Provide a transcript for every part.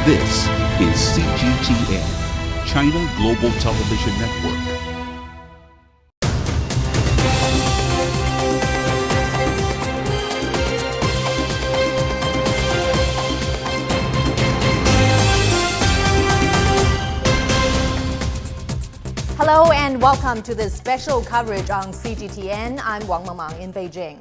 This is CGTN, China Global Television Network. Hello and welcome to this special coverage on CGTN. I'm Wang Mengmang in Beijing.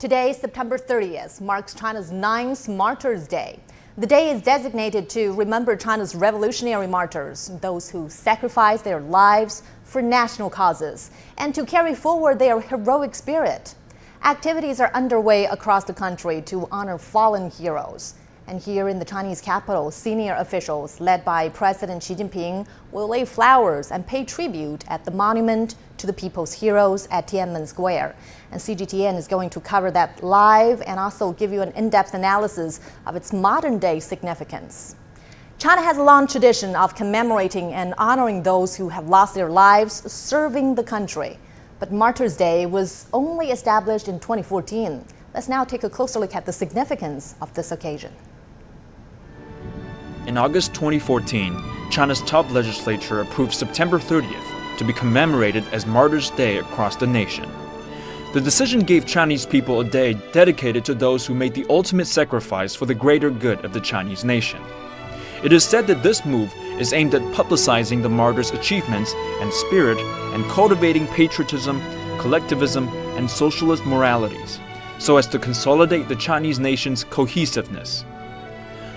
Today, September 30th, marks China's 9th Martyrs' Day. The day is designated to remember China's revolutionary martyrs, those who sacrificed their lives for national causes, and to carry forward their heroic spirit. Activities are underway across the country to honor fallen heroes. And here in the Chinese capital, senior officials led by President Xi Jinping will lay flowers and pay tribute at the monument to the people's heroes at Tiananmen Square. And CGTN is going to cover that live and also give you an in-depth analysis of its modern-day significance. China has a long tradition of commemorating and honoring those who have lost their lives serving the country. But Martyrs' Day was only established in 2014. Let's now take a closer look at the significance of this occasion. In August 2014, China's top legislature approved September 30th to be commemorated as Martyrs' Day across the nation. The decision gave Chinese people a day dedicated to those who made the ultimate sacrifice for the greater good of the Chinese nation. It is said that this move is aimed at publicizing the martyrs' achievements and spirit and cultivating patriotism, collectivism, and socialist moralities, so as to consolidate the Chinese nation's cohesiveness.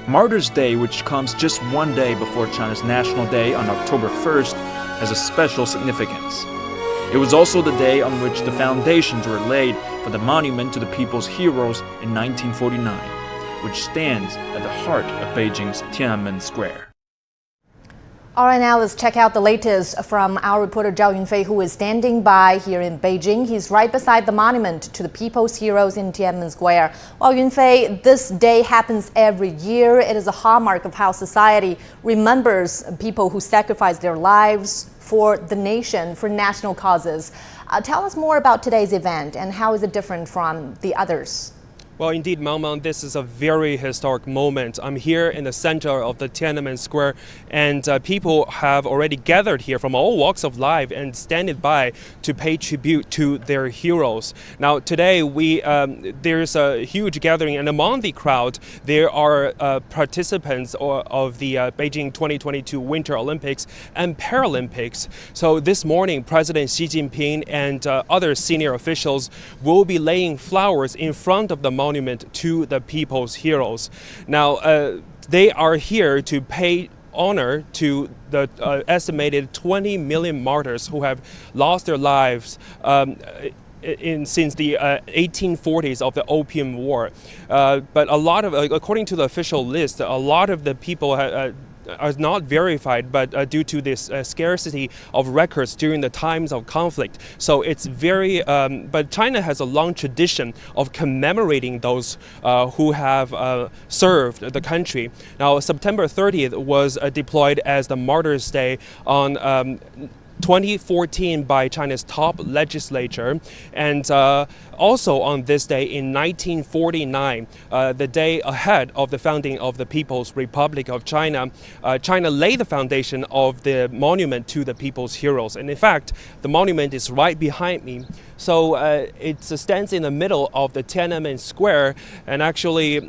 Martyrs' Day, which comes just one day before China's National Day on October 1st, has a special significance. It was also the day on which the foundations were laid for the monument to the people's heroes in 1949, which stands at the heart of Beijing's Tian'anmen Square. All right, now let's check out the latest from our reporter Zhao Yunfei, who is standing by here in Beijing. He's right beside the monument to the people's heroes in Tiananmen Square. Well, Yunfei, this day happens every year. It is a hallmark of how society remembers people who sacrificed their lives for the nation, for national causes. Tell us more about today's event and how is it different from the others? Well, indeed, Mengmang, this is a very historic moment. I'm here in the center of the Tiananmen Square, and people have already gathered here from all walks of life and standing by to pay tribute to their heroes. Now, today there's a huge gathering, and among the crowd, there are participants of the Beijing 2022 Winter Olympics and Paralympics. So this morning, President Xi Jinping and other senior officials will be laying flowers in front of the monument to the people's heroes. Now, they are here to pay honor to the estimated 20 million martyrs who have lost their lives since the 1840s of the Opium War. But a lot of, according to the official list, a lot of the people are not verified, but due to this scarcity of records during the times of conflict. So it's very, but China has a long tradition of commemorating those who have served the country. Now, September 30th was deployed as the Martyrs' Day on 2014 by China's top legislature, and also on this day in 1949, the day ahead of the founding of the People's Republic of China, China laid the foundation of the monument to the people's heroes. And in fact, the monument is right behind me. So it stands in the middle of the Tiananmen Square and actually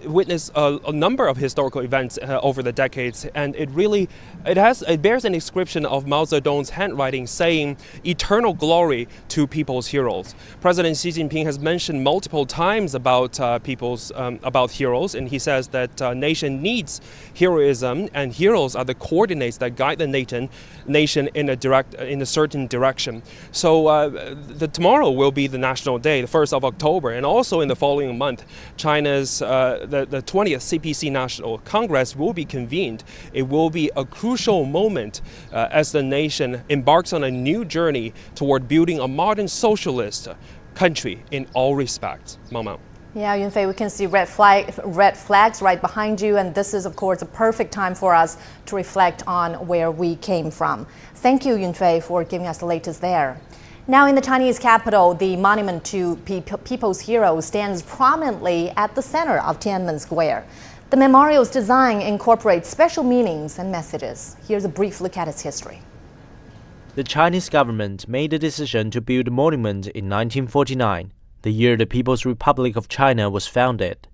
witnessed a number of historical events over the decades, and it bears an inscription of Mao Zedong's handwriting saying "Eternal glory to people's heroes." President Xi Jinping has mentioned multiple times about about heroes, and he says that nation needs heroism, and heroes are the coordinates that guide the nation in a certain direction. So tomorrow will be the National Day, the 1st of October, and also in the following month, China's the 20th CPC National Congress will be convened. It will be a crucial moment as the nation embarks on a new journey toward building a modern socialist country in all respects. Mama. Yeah, Yunfei, we can see red flags right behind you, and this is, of course, a perfect time for us to reflect on where we came from. Thank you, Yunfei, for giving us the latest there. Now in the Chinese capital, the monument to people's heroes stands prominently at the center of Tiananmen Square. The memorial's design incorporates special meanings and messages. Here's a brief look at its history. The Chinese government made the decision to build a monument in 1949, the year the People's Republic of China was founded.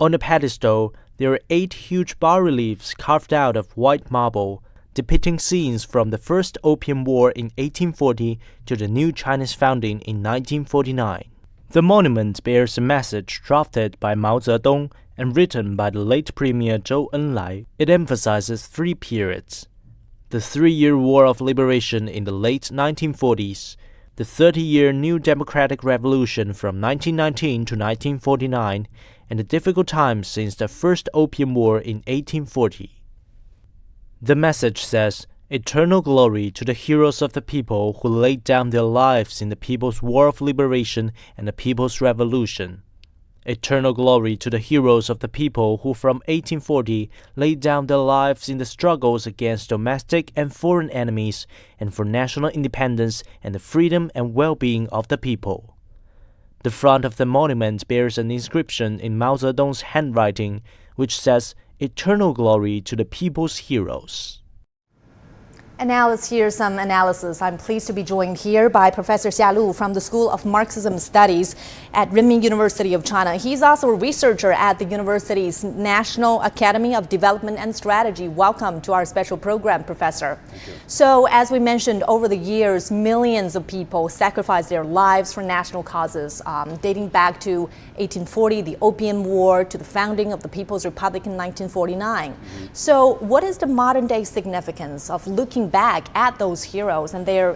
On the pedestal, there are 8 huge bas-reliefs carved out of white marble, depicting scenes from the First Opium War in 1840 to the new China's founding in 1949. The monument bears a message drafted by Mao Zedong and written by the late Premier Zhou Enlai. It emphasizes 3 periods: the 3-year War of Liberation in the late 1940s, the 30-year New Democratic Revolution from 1919 to 1949, and the difficult times since the First Opium War in 1840. The message says, "Eternal glory to the heroes of the people who laid down their lives in the People's War of Liberation and the People's Revolution. Eternal glory to the heroes of the people who from 1840 laid down their lives in the struggles against domestic and foreign enemies and for national independence and the freedom and well-being of the people." The front of the monument bears an inscription in Mao Zedong's handwriting, which says, "Eternal glory to the people's heroes." And now let's hear some analysis. I'm pleased to be joined here by Professor Xia Lu from the School of Marxism Studies at Renmin University of China. He's also a researcher at the university's National Academy of Development and Strategy. Welcome to our special program, Professor. Thank you. So, as we mentioned, over the years, millions of people sacrificed their lives for national causes, dating back to 1840, the Opium War, to the founding of the People's Republic in 1949. So, what is the modern-day significance of looking back at those heroes and their,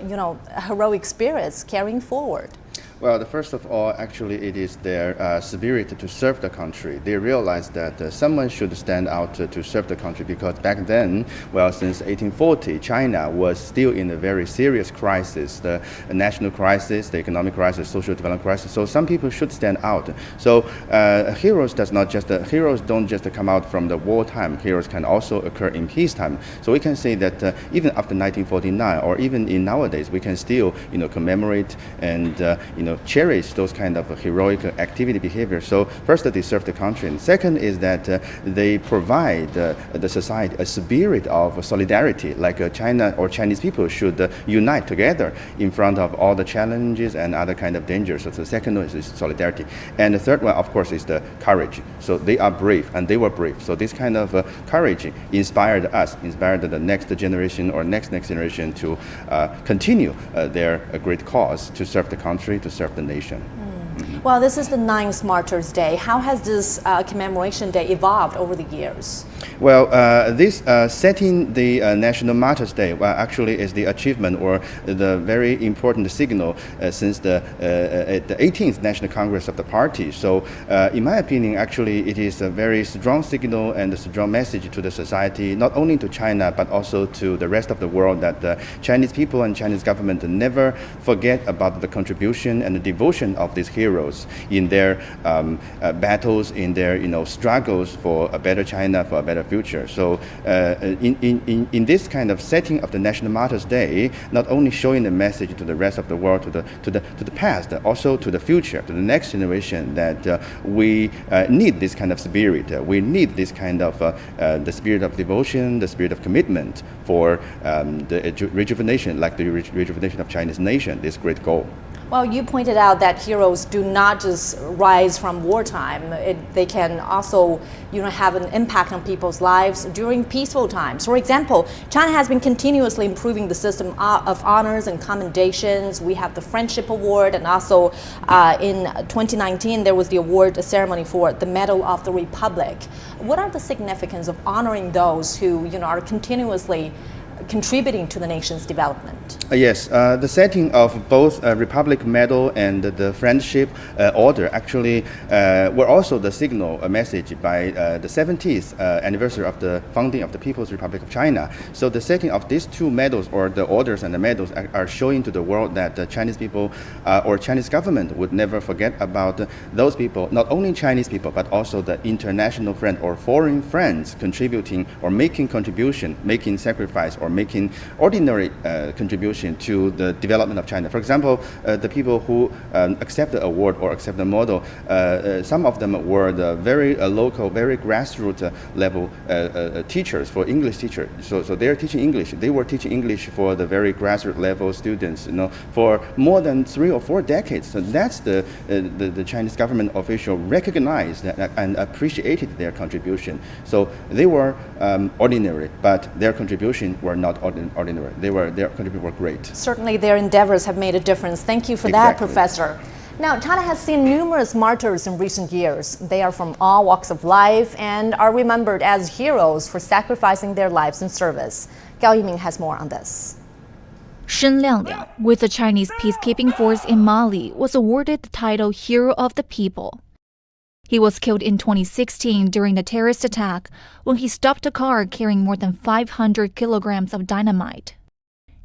heroic spirits carrying forward? Well, first of all, actually, it is their spirit to serve the country. They realized that someone should stand out to serve the country because back then, well, since 1840, China was still in a very serious crisis, the national crisis, the economic crisis, social development crisis. So some people should stand out. So heroes don't just come out from the wartime. Heroes can also occur in peacetime. So we can say that even after 1949, or even in nowadays, we can still, commemorate and cherish those kind of heroic activity behavior. So first, they serve the country, and second is that they provide the society a spirit of solidarity, like China or Chinese people should unite together in front of all the challenges and other kind of dangers. So the second one is solidarity, and the third one, of course, is the courage. So they are brave, and they were brave. So this kind of courage inspired the next generation or next generation to continue their great cause to serve the country, to serve the nation. Well, this is the 9th Martyrs Day. How has this commemoration day evolved over the years? Well, this setting the National Martyrs Day, well, actually is the achievement or the very important signal since the 18th National Congress of the Party. So, in my opinion, actually, it is a very strong signal and a strong message to the society, not only to China, but also to the rest of the world, that the Chinese people and Chinese government never forget about the contribution and the devotion of these heroes in their battles, in their struggles for a better China, for a better future. So in this kind of setting of the National Martyrs Day, not only showing the message to the rest of the world, to the past, also to the future, to the next generation, that we need this kind of spirit. We need this kind of the spirit of devotion, the spirit of commitment for the rejuvenation, like the rejuvenation of Chinese nation, this great goal. Well, you pointed out that heroes do not just rise from wartime. They can also, have an impact on people's lives during peaceful times. For example, China has been continuously improving the system of honors and commendations. We have the Friendship Award, and also in 2019 there was the award ceremony for the Medal of the Republic. What are the significance of honoring those who, are continuously contributing to the nation's development? Yes, the setting of both Republic Medal and the Friendship Order actually were also the signal, a message by the 70th anniversary of the founding of the People's Republic of China. So the setting of these two medals, or the orders and the medals, are showing to the world that the Chinese people or Chinese government would never forget about those people, not only Chinese people, but also the international friend or foreign friends contributing or making contribution, making sacrifice, or making ordinary contribution to the development of China. For example, the people who accept the award or accept the medal, some of them were the very local, very grassroots level teachers for English teachers. So they're teaching English. They were teaching English for the very grassroots level students, for more than 3 or 4 decades. So that's the Chinese government official recognized and appreciated their contribution. So they were ordinary, but their contribution were not ordinary. Their contribution were great. Certainly their endeavors have made a difference. Thank you for that, Professor. Now, China has seen numerous martyrs in recent years. They are from all walks of life and are remembered as heroes for sacrificing their lives in service. Gao Yiming has more on this. Shen Liangliang, with the Chinese peacekeeping force in Mali, was awarded the title Hero of the People. He was killed in 2016 during the terrorist attack when he stopped a car carrying more than 500 kilograms of dynamite.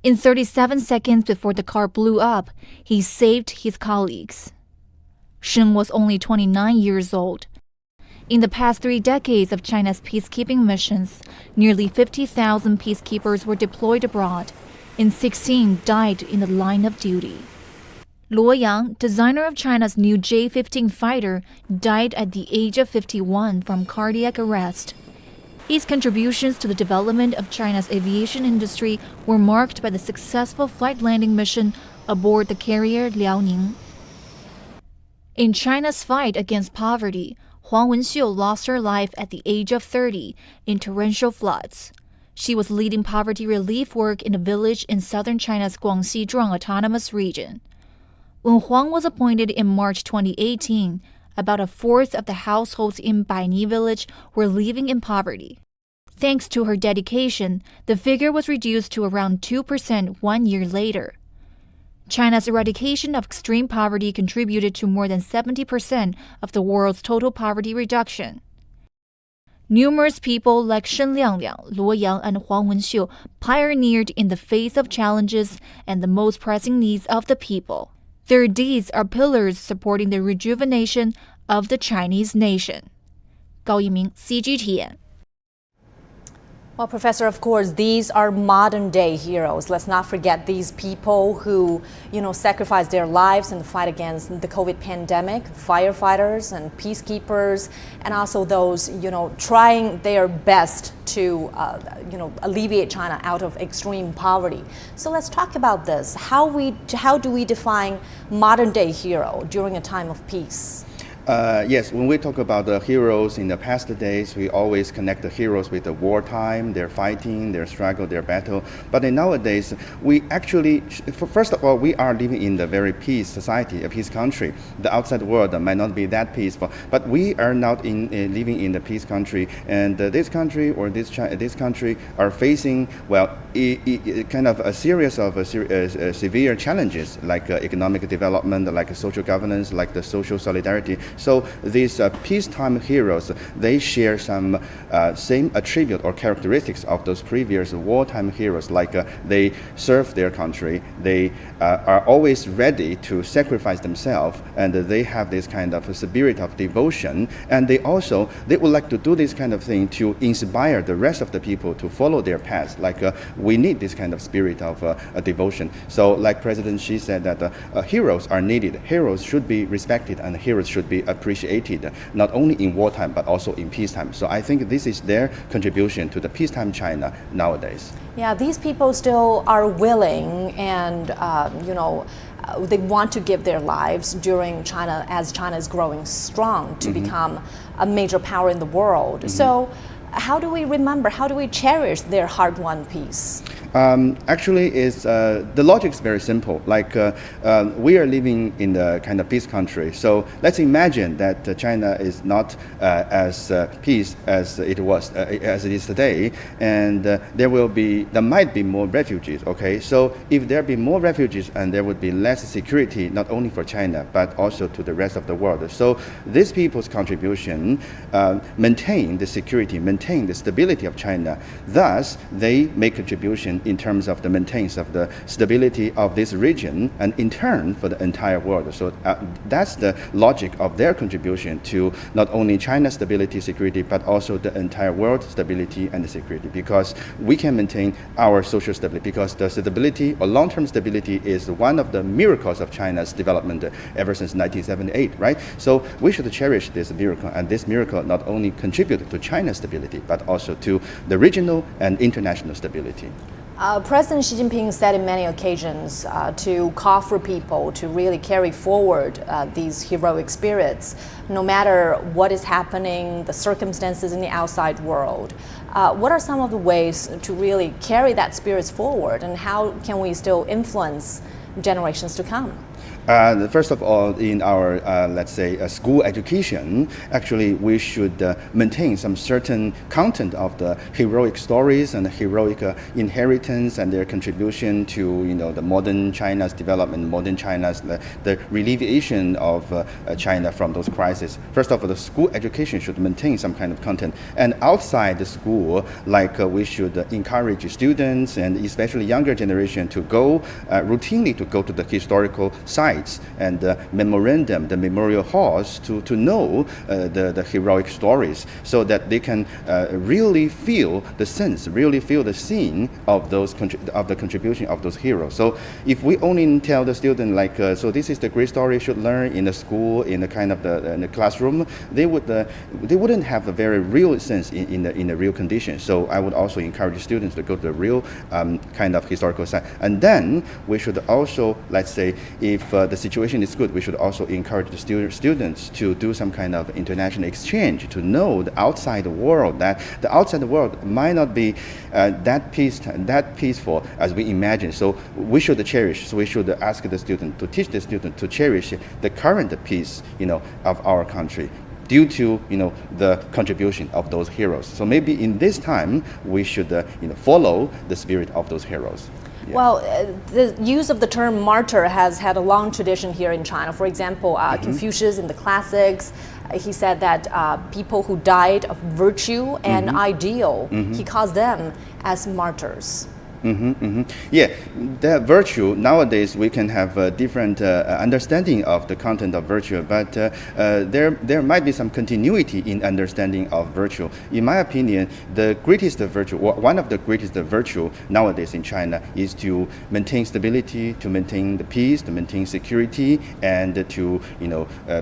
In 37 seconds before the car blew up, he saved his colleagues. Shen was only 29 years old. In the past 3 decades of China's peacekeeping missions, nearly 50,000 peacekeepers were deployed abroad, and 16 died in the line of duty. Luo Yang, designer of China's new J-15 fighter, died at the age of 51 from cardiac arrest. His contributions to the development of China's aviation industry were marked by the successful flight landing mission aboard the carrier Liaoning. In China's fight against poverty, Huang Wenxiu lost her life at the age of 30 in torrential floods. She was leading poverty relief work in a village in southern China's Guangxi Zhuang Autonomous Region. When Huang was appointed in March 2018, about a fourth of the households in Baini village were living in poverty. Thanks to her dedication, the figure was reduced to around 2% 1 year later. China's eradication of extreme poverty contributed to more than 70% of the world's total poverty reduction. Numerous people like Shen Liangliang, Luo Yang, and Huang Wenxiu pioneered in the face of challenges and the most pressing needs of the people. Their deeds are pillars supporting the rejuvenation of the Chinese nation. Gao Yiming, CGTN. Well, Professor, of course, these are modern-day heroes. Let's not forget these people who, sacrificed their lives in the fight against the COVID pandemic, firefighters and peacekeepers, and also those, trying their best to, alleviate China out of extreme poverty. So let's talk about this. How do we define modern-day hero during a time of peace? Yes, when we talk about the heroes in the past days, we always connect the heroes with the wartime, their fighting, their struggle, their battle. But nowadays, we actually, first of all, we are living in the very peace society, a peace country. The outside world might not be that peaceful, but we are not living in the peace country. And this country or this country are facing, kind of a series of severe challenges like economic development, like social governance, like the social solidarity. So these peacetime heroes, they share some same attribute or characteristics of those previous wartime heroes, like they serve their country, they are always ready to sacrifice themselves, and they have this kind of spirit of devotion, and they would like to do this kind of thing to inspire the rest of the people to follow their path. Like we need this kind of spirit of devotion. So like President Xi said that heroes are needed, heroes should be respected, and heroes should be appreciated, not only in wartime but also in peacetime. So I think this is their contribution to the peacetime China nowadays. Yeah, these people still are willing and, they want to give their lives during China as China is growing strong to become a major power in the world. So how do we remember, how do we cherish their hard-won peace? Actually, the logic is very simple. Like we are living in the kind of peace country. So let's imagine that China is not as peace as it was, as it is today, and there might be more refugees. Okay, so if there be more refugees, and there would be less security, not only for China but also to the rest of the world. So these people's contribution maintain the security, maintain the stability of China. Thus, they make contribution contribution in terms of the maintenance of the stability of this region, and in turn for the entire world. So that's the logic of their contribution to not only China's stability, security, but also the entire world stability and security, because we can maintain our social stability, because the stability or long-term stability is one of the miracles of China's development ever since 1978, right? So we should cherish this miracle, and this miracle not only contribute to China's stability, but also to the regional and international stability. President Xi Jinping said in many occasions to call for people to really carry forward these heroic spirits, no matter what is happening, the circumstances in the outside world. What are some of the ways to really carry that spirit forward, and how can we still influence generations to come? First of all, in our, let's say, school education, actually we should maintain some certain content of the heroic stories and the heroic inheritance and their contribution to, the modern China's development, modern China's, the alleviation of China from those crises. First of all, the school education should maintain some kind of content. And outside the school, like we should encourage students and especially younger generation to go routinely to go to the historical sites and the memorandum, the memorial halls to know the heroic stories, so that they can really feel the sense, really feel the scene of those of the contribution of those heroes. So if we only tell the student like, so this is the great story you should learn in the school, in the kind of in the classroom, they wouldn't have a very real sense in the real condition. So I would also encourage students to go to the real kind of historical site. And then we should also, let's say, if the situation is good, we should also encourage the students to do some kind of international exchange, to know the outside world, that the outside world might not be that peaceful as we imagine. So we should cherish, so we should ask the student, to teach the student to cherish the current peace, of our country, due to the contribution of those heroes. So maybe in this time we should follow the spirit of those heroes. Yeah. Well, the use of the term martyr has had a long tradition here in China. For example, Confucius in the classics, he said that people who died of virtue and ideal, he calls them as martyrs. Yeah, the virtue, nowadays we can have a different understanding of the content of virtue, but there might be some continuity in understanding of virtue. In my opinion, the greatest virtue, one of the greatest virtue nowadays in China, is to maintain stability, to maintain the peace, to maintain security, and to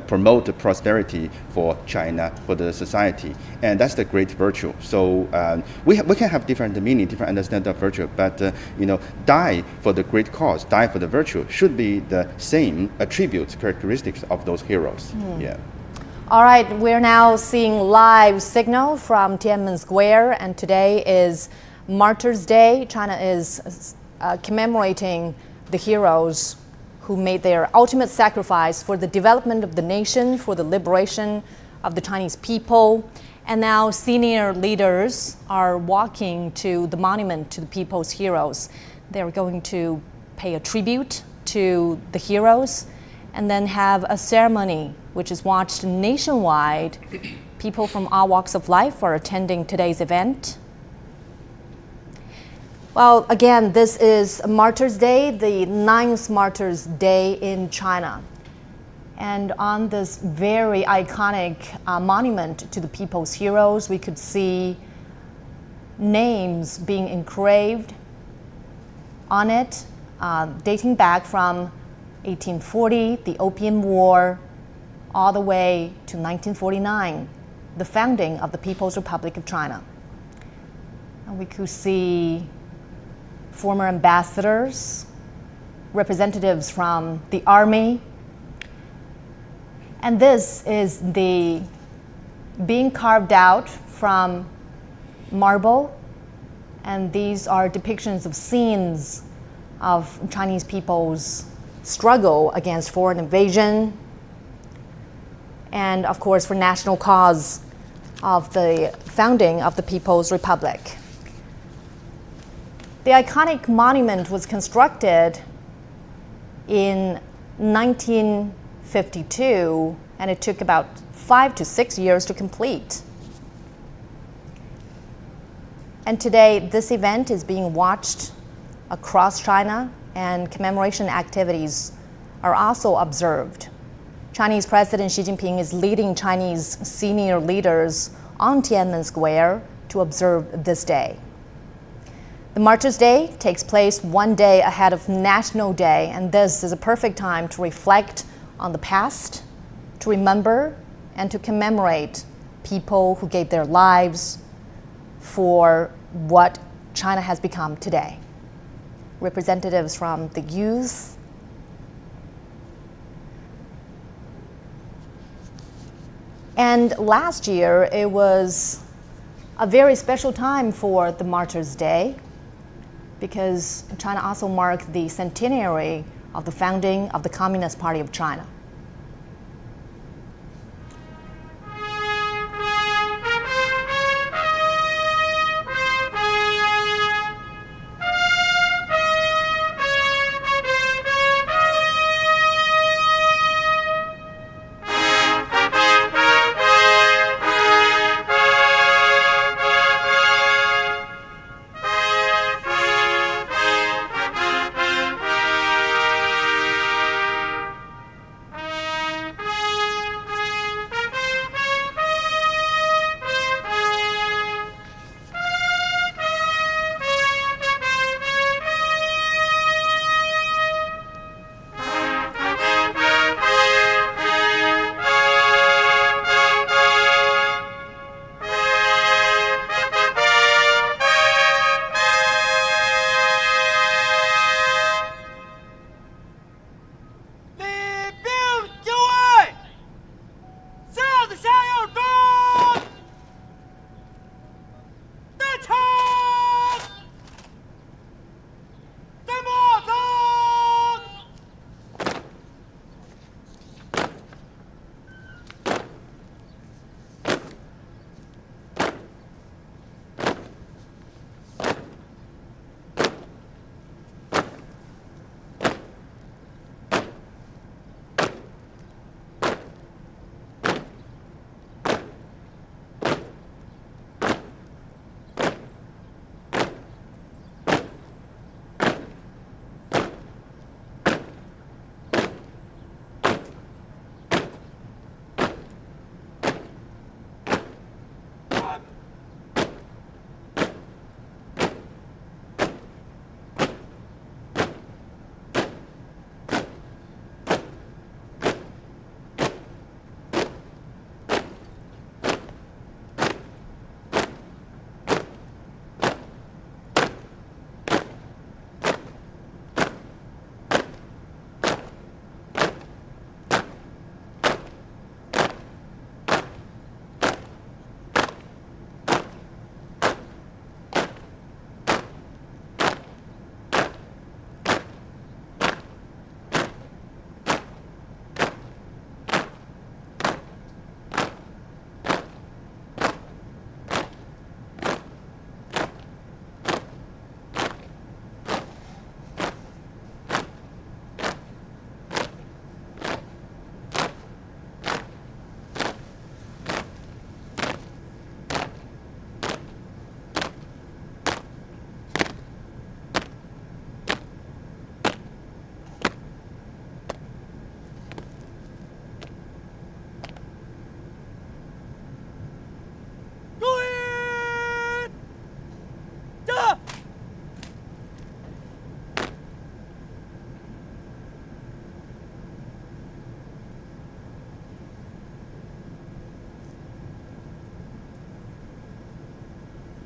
promote the prosperity for China, for the society, and that's the great virtue. So we can have different meaning, different understanding of virtue, but die for the great cause, die for the virtue should be the same attributes, characteristics of those heroes. Yeah. All right, we're now seeing live signal from Tiananmen Square, and today is Martyrs' Day. China is commemorating the heroes who made their ultimate sacrifice for the development of the nation, for the liberation of the Chinese people. And now senior leaders are walking to the monument to the people's heroes. They're going to pay a tribute to the heroes and then have a ceremony which is watched nationwide. People from all walks of life are attending today's event. Well, again, this is Martyrs' Day, the 9th Martyrs' Day in China. And on this very iconic monument to the people's heroes, we could see names being engraved on it, dating back from 1840, the Opium War, all the way to 1949, the founding of the People's Republic of China. And we could see former ambassadors, representatives from the army. And this is the being carved out from marble, and these are depictions of scenes of Chinese people's struggle against foreign invasion, and of course for national cause of the founding of the People's Republic. The iconic monument was constructed in 1952, and it took about 5 to 6 years to complete. And today, this event is being watched across China, and commemoration activities are also observed. Chinese President Xi Jinping is leading Chinese senior leaders on Tiananmen Square to observe this day. The Martyrs' Day takes place one day ahead of National Day, and this is a perfect time to reflect on the past, to remember and to commemorate people who gave their lives for what China has become today. Representatives from the youth, and last year it was a very special time for the Martyrs' Day because China also marked the centenary of the founding of the Communist Party of China.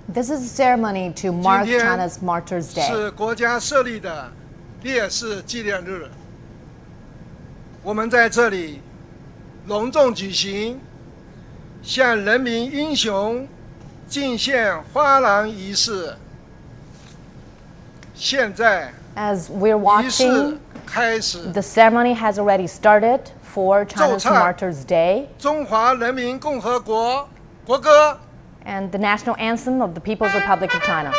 This is a ceremony to mark China's Martyrs' Day. 是国家设立的烈士纪念日，我们在这里隆重举行向人民英雄敬献花篮仪式。现在 As we're 仪式 watching, 开始， the ceremony has already started for China's 奏唱 Martyrs' Day, 中华人民共和国国歌。 and the national anthem of the People's Republic of China.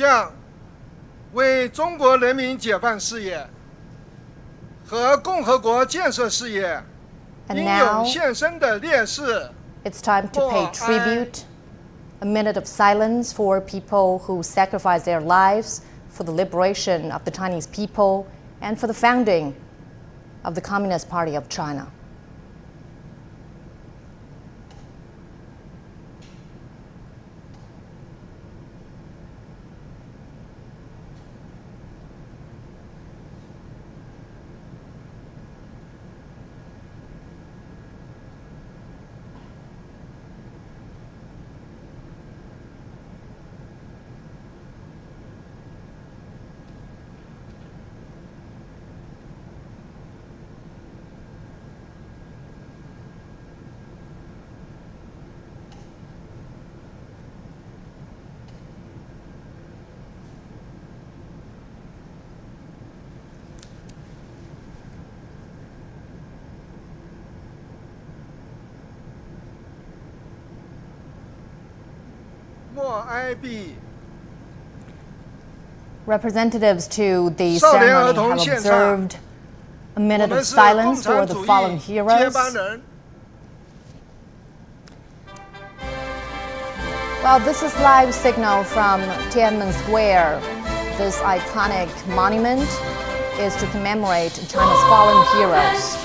向为中国人民解放事业和共和国建设事业 And 英 now 勇献身的烈士 it's time to pay tribute, a minute of silence for people who sacrificed their lives for the liberation of the Chinese people and for the founding of the Communist Party of China. Representatives to the ceremony have observed a minute of silence for the fallen heroes. Well, this is live signal from Tiananmen Square. This iconic monument is to commemorate China's fallen heroes.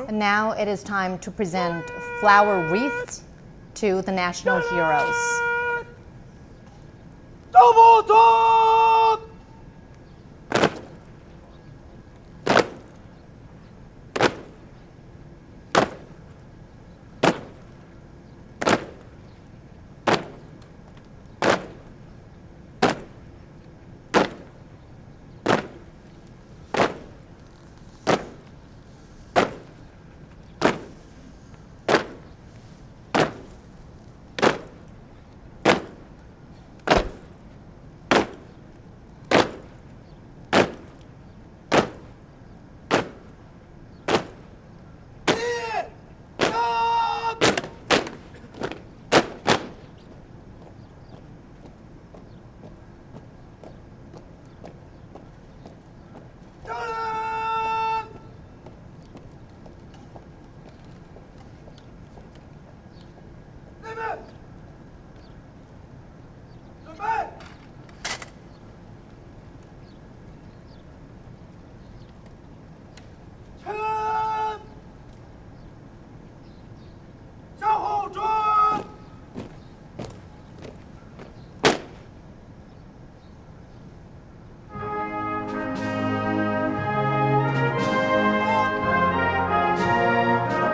And now it is time to present flower wreaths to the national heroes.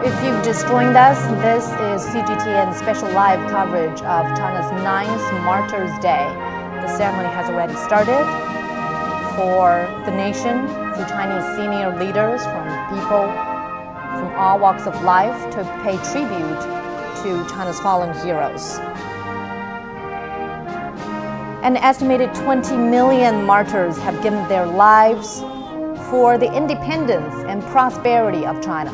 If you've just joined us, this is CGTN special live coverage of China's 9th Martyrs Day. The ceremony has already started. for the nation, for Chinese senior leaders, from people from all walks of life to pay tribute to China's fallen heroes. An estimated 20 million martyrs have given their lives for the independence and prosperity of China.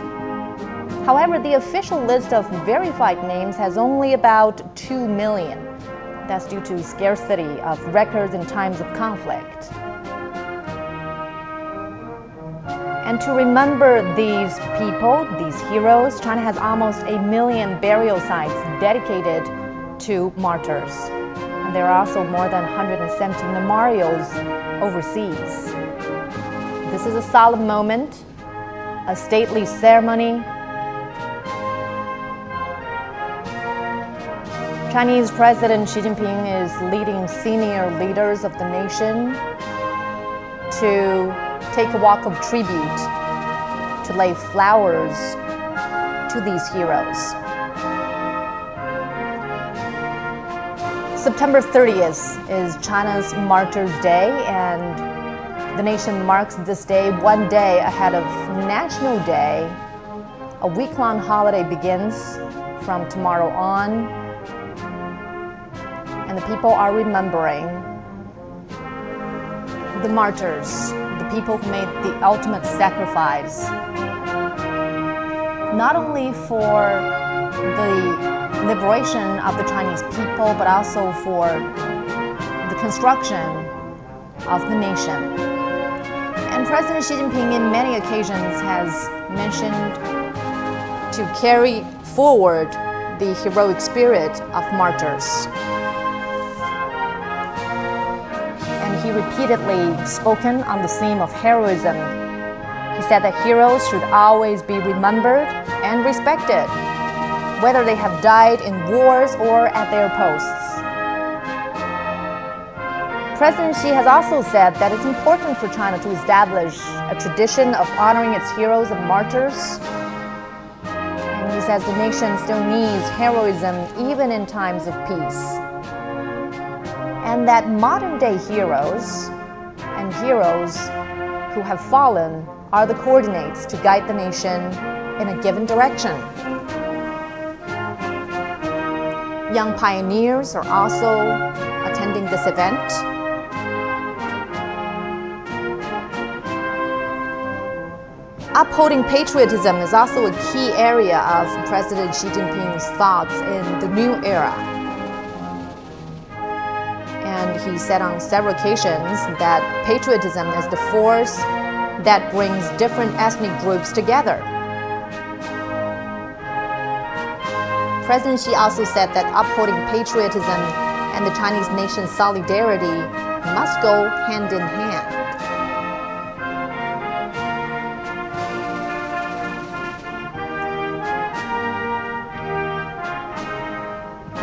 However, the official list of verified names has only about 2 million. That's due to scarcity of records in times of conflict. And to remember these people, these heroes, China has almost 1 million burial sites dedicated to martyrs. And there are also more than 170 memorials overseas. This is a solemn moment, a stately ceremony. Chinese President Xi Jinping is leading senior leaders of the nation to take a walk of tribute, to lay flowers to these heroes. September 30th is China's Martyrs' Day, and the nation marks this day one day ahead of National Day. A week-long holiday begins from tomorrow on, and the people are remembering the martyrs, the people who made the ultimate sacrifice, not only for the liberation of the Chinese people, but also for the construction of the nation. And President Xi Jinping, in many occasions, has mentioned to carry forward the heroic spirit of martyrs. And he repeatedly spoken on the theme of heroism. He said that heroes should always be remembered and respected, whether they have died in wars or at their posts. President Xi has also said that it's important for China to establish a tradition of honoring its heroes and martyrs. And he says the nation still needs heroism even in times of peace. And that modern-day heroes and heroes who have fallen are the coordinates to guide the nation in a given direction. Young pioneers are also attending this event. Upholding patriotism is also a key area of President Xi Jinping's thoughts in the new era. And he said on several occasions that patriotism is the force that brings different ethnic groups together. President Xi also said that upholding patriotism and the Chinese nation's solidarity must go hand in hand.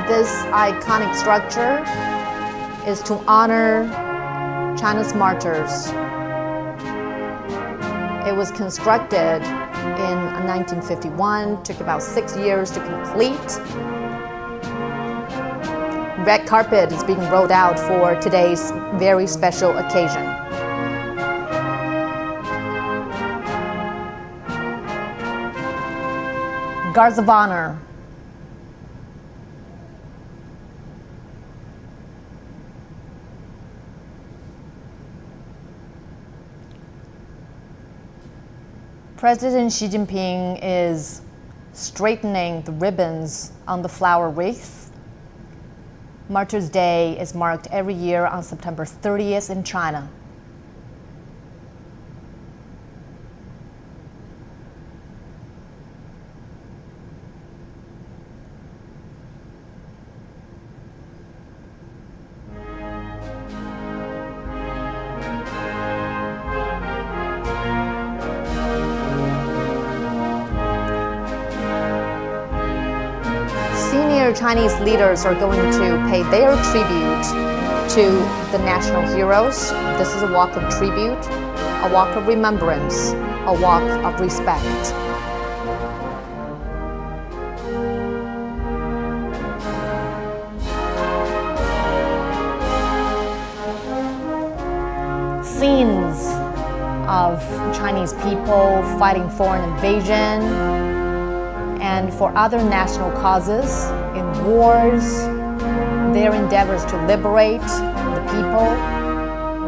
This iconic structure is to honor China's martyrs. It was constructed in 1951, took about 6 years to complete. Red carpet is being rolled out for today's very special occasion. Guards of honor. President Xi Jinping is straightening the ribbons on the flower wreath. Martyrs' Day is marked every year on September 30th in China. Senior Chinese leaders are going to pay their tribute to the national heroes. This is a walk of tribute, a walk of remembrance, a walk of respect. Scenes of Chinese people fighting foreign invasion and for other national causes in wars. Their endeavors to liberate the people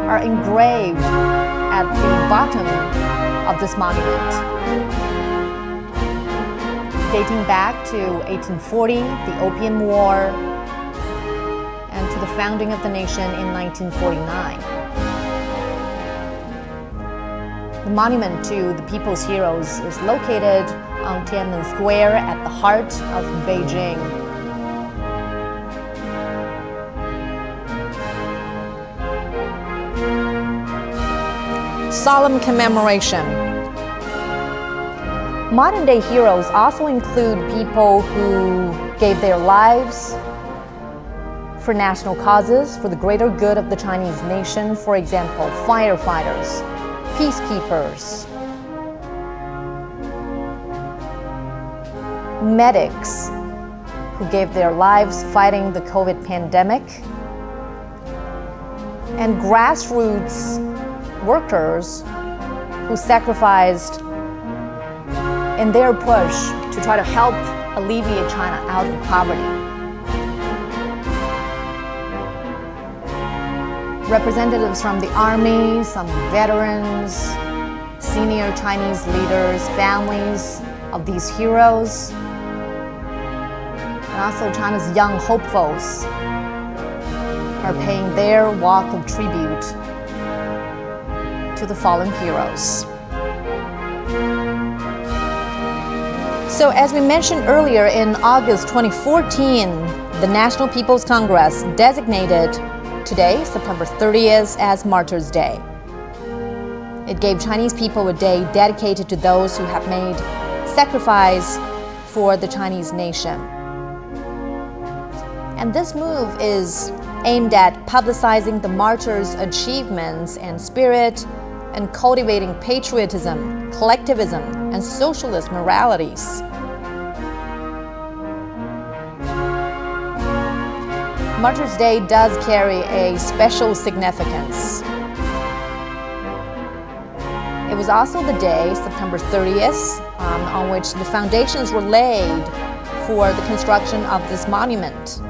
are engraved at the bottom of this monument. Dating back to 1840, the Opium War, and to the founding of the nation in 1949. The monument to the people's heroes is located on Tian'anmen Square at the heart of Beijing. Solemn commemoration. Modern-day heroes also include people who gave their lives for national causes, for the greater good of the Chinese nation. For example, firefighters, peacekeepers, medics who gave their lives fighting the COVID pandemic, and grassroots workers who sacrificed in their push to try to help alleviate China out of poverty. Representatives from the army, some veterans, senior Chinese leaders, families of these heroes, and also China's young hopefuls are paying their walk of tribute to the fallen heroes. So as we mentioned earlier, in August 2014, the National People's Congress designated today, September 30th, as Martyrs' Day. It gave Chinese people a day dedicated to those who have made sacrifice for the Chinese nation. And this move is aimed at publicizing the martyrs' achievements and spirit and cultivating patriotism, collectivism, and socialist moralities. Martyrs' Day does carry a special significance. It was also the day, September 30th, on which the foundations were laid for the construction of this monument.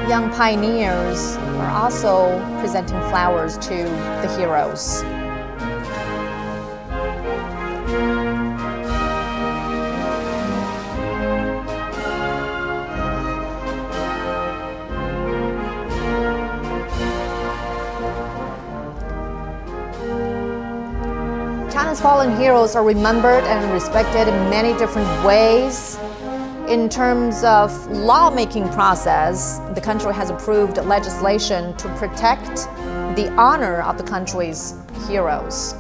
Young pioneers are also presenting flowers to the heroes. China's fallen heroes are remembered and respected in many different ways. In terms of lawmaking process, the country has approved legislation to protect the honor of the country's heroes.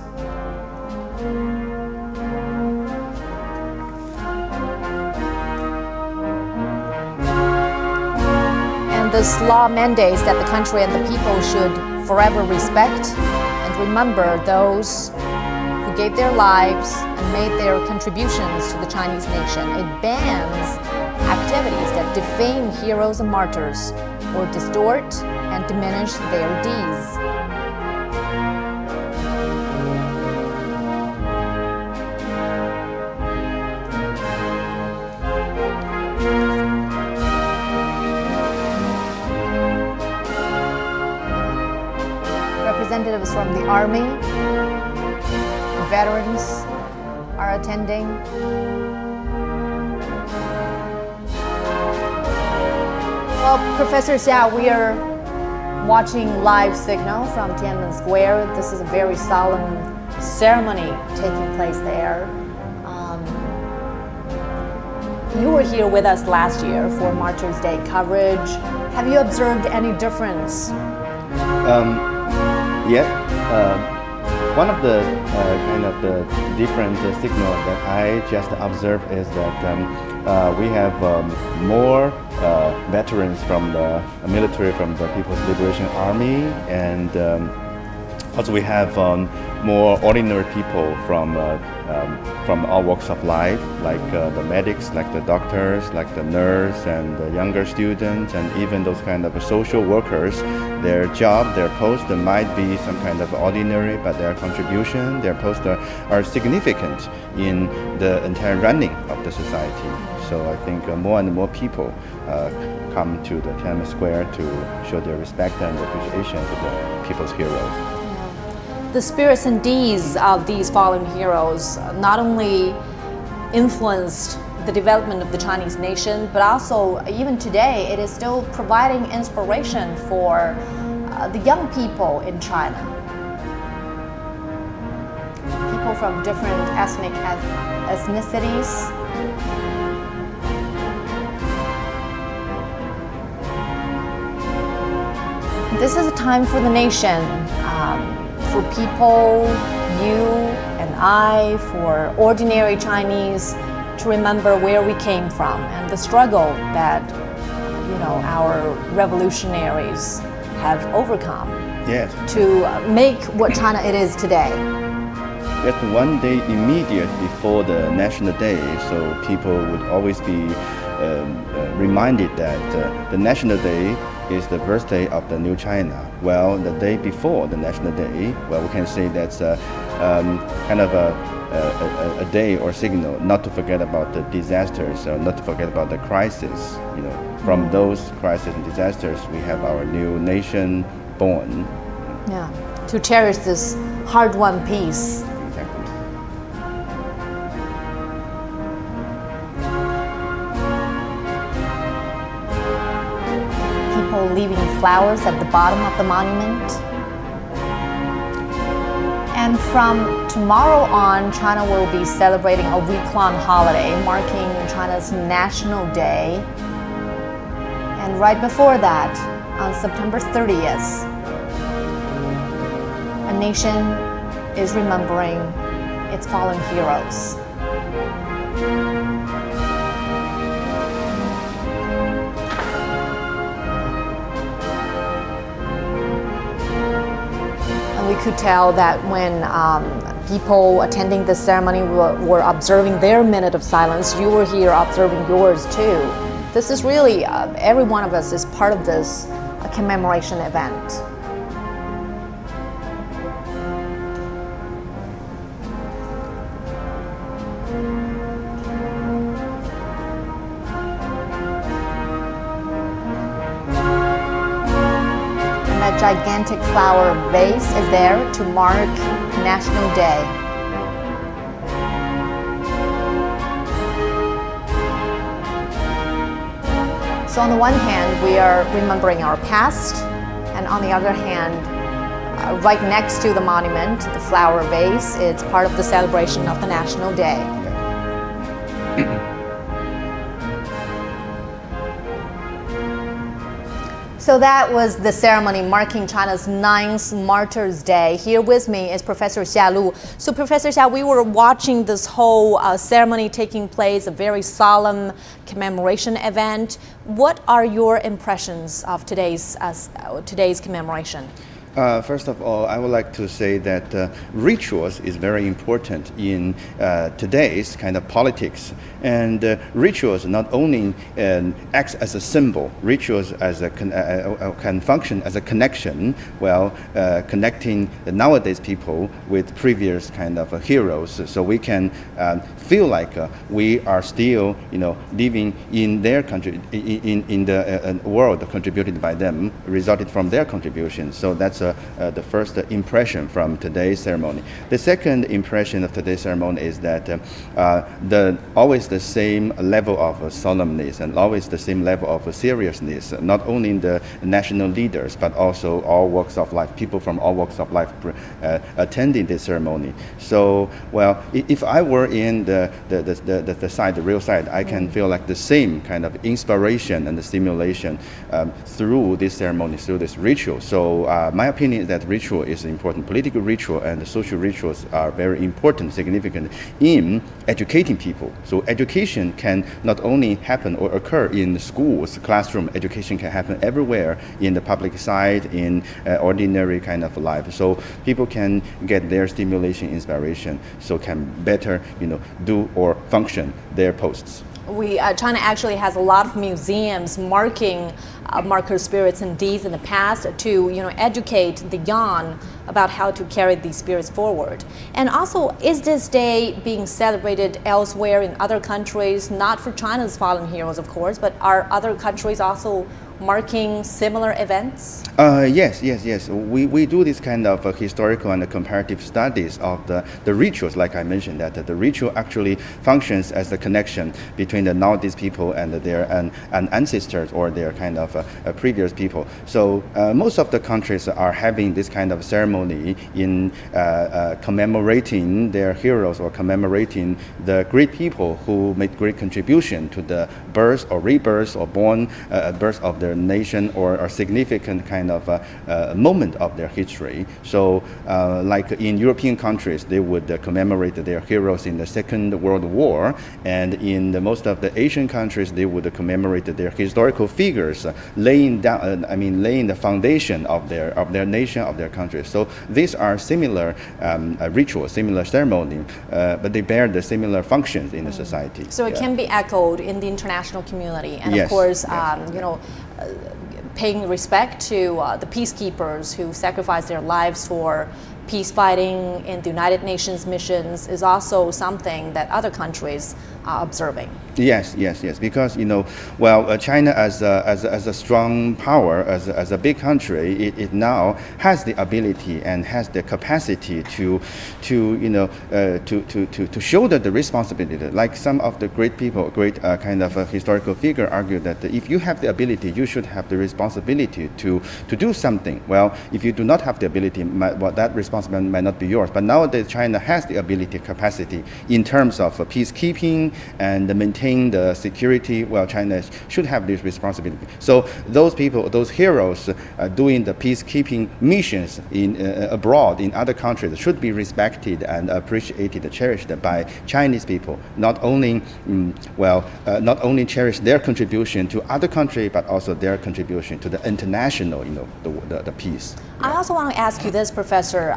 And this law mandates that the country and the people should forever respect and remember those who gave their lives and made their contributions to the Chinese nation. It bans activities that defame heroes and martyrs or distort and diminish their deeds. Representatives from the army, veterans are attending. Well, Professor Xia, we are watching live signal from Tiananmen Square. This is a very solemn ceremony taking place there. You were here with us last year for Martyrs' Day coverage. Have you observed any difference? One of the kind of the different signal that I just observed is that we have more veterans from the military, from the People's Liberation Army, and Also, we have more ordinary people from all walks of life, like the medics, like the doctors, like the nurse, and the younger students, and even those kind of social workers. Their job, their post might be some kind of ordinary, but their contribution, their post are significant in the entire running of the society. So I think more and more people come to the Tiananmen Square to show their respect and appreciation to the people's heroes. The spirits and deeds of these fallen heroes not only influenced the development of the Chinese nation, but also even today it is still providing inspiration for the young people in China. People from different ethnicities. This is a time for the nation, for people, you and I, for ordinary Chinese to remember where we came from and the struggle that, our revolutionaries have overcome. Yes. To make what China it is today. Just one day immediate before the National Day, so people would always be reminded that the National Day is the birthday of the new China. Well, the day before the National Day, well, we can say that's kind of a day or signal not to forget about the disasters, or not to forget about the crisis. From those crises and disasters, we have our new nation born. Yeah, to cherish this hard-won peace. Exactly. People leaving flowers at the bottom of the monument. And from tomorrow on, China will be celebrating a week-long holiday marking China's National Day. And right before that, on September 30th, a nation is remembering its fallen heroes. And we could tell that when people attending this ceremony were observing their minute of silence, you were here observing yours too. This is really, every one of us is part of this commemoration event. And that gigantic flower vase is there to mark National Day. So on the one hand, we are remembering our past, and on the other hand, right next to the monument, the flower vase, it's part of the celebration of the National Day. So that was the ceremony marking China's 9th Martyrs Day. Here with me is Professor Xia Lu. So Professor Xia, we were watching this whole ceremony taking place, a very solemn commemoration event. What are your impressions of today's commemoration? First of all, I would like to say that rituals is very important in today's kind of politics. And rituals not only acts as a symbol, rituals as can function as a connection, connecting the nowadays people with previous kind of heroes. So we can feel like we are still, living in their country, in the world contributed by them, resulted from their contribution. So that's the first impression from today's ceremony. The second impression of today's ceremony is that always the same level of solemnness and always the same level of seriousness, not only in the national leaders, but also all walks of life, people from all walks of life attending this ceremony. So, if I were in the side, the real side, I can feel like the same kind of inspiration and the stimulation through this ceremony, through this ritual. So my my opinion is that ritual is important. Political ritual and the social rituals are very important, significant in educating people. So education can not only happen or occur in schools, classroom. Education can happen everywhere in the public side, in ordinary kind of life. So people can get their stimulation, inspiration, so can better, do or function their posts. China actually has a lot of museums marking marker spirits and deeds in the past to educate the young about how to carry these spirits forward. And also, is this day being celebrated elsewhere in other countries? Not for China's fallen heroes, of course, but are other countries also marking similar events? Yes. We do this kind of historical and comparative studies of the rituals, like I mentioned, that the ritual actually functions as the connection between the nowadays people and their ancestors or their kind of previous people. So most of the countries are having this kind of ceremony in commemorating their heroes or commemorating the great people who made great contribution to the birth or rebirth or birth of their nation or a significant kind of moment of their history. So like in European countries, they would commemorate their heroes in the Second World War, and in most of the Asian countries, they would commemorate their historical figures, laying the foundation of their nation, of their country. So these are similar rituals, similar ceremony, but they bear the similar functions in the society. So it can be echoed in the international community, and Yes, of course, yes, paying respect to the peacekeepers who sacrifice their lives for peace fighting in the United Nations missions is also something that other countries are observing. Yes. Because China as a strong power, as a big country, it now has the ability and has the capacity to shoulder the responsibility. Like some of the great people, kind of historical figure argue that if you have the ability, you should have the responsibility to do something. Well, if you do not have the ability, that responsibility might not be yours. But nowadays, China has the ability, capacity in terms of peacekeeping and maintain the security. Well, China should have this responsibility. So those people, those heroes doing the peacekeeping missions abroad in other countries should be respected and appreciated, cherished by Chinese people. Not only cherish their contribution to other countries, but also their contribution to the international, the peace. I also want to ask you this, Professor.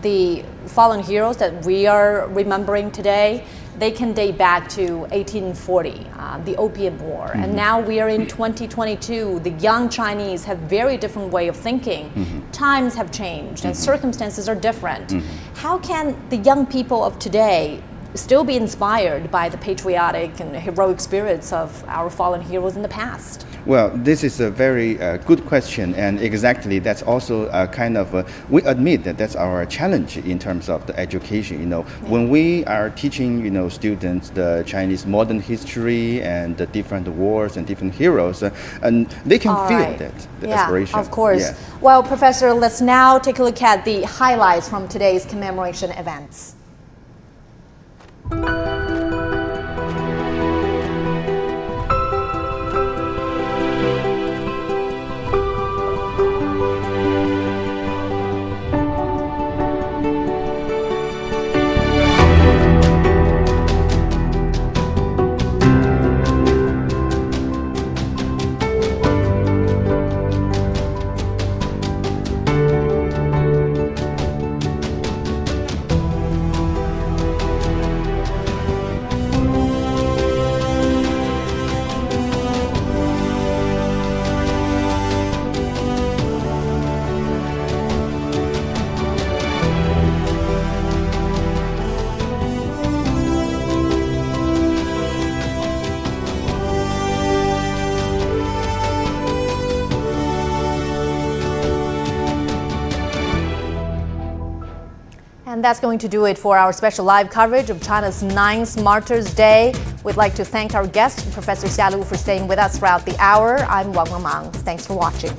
The fallen heroes that we are remembering today, they can date back to 1840, the Opium War. Mm-hmm. And now we are in 2022. The young Chinese have very different way of thinking. Mm-hmm. Times have changed and circumstances are different. Mm-hmm. How can the young people of today still be inspired by the patriotic and heroic spirits of our fallen heroes in the past? Well, this is a very good question, and exactly that's also we admit that that's our challenge in terms of the education. When we are teaching, students the Chinese modern history and the different wars and different heroes, and they can feel that the aspiration. Of course. Yeah. Well, Professor, let's now take a look at the highlights from today's commemoration events. And that's going to do it for our special live coverage of China's 9th Martyrs Day. We'd like to thank our guest, Professor Xia Lu, for staying with us throughout the hour. I'm Wang Mengmang. Thanks for watching.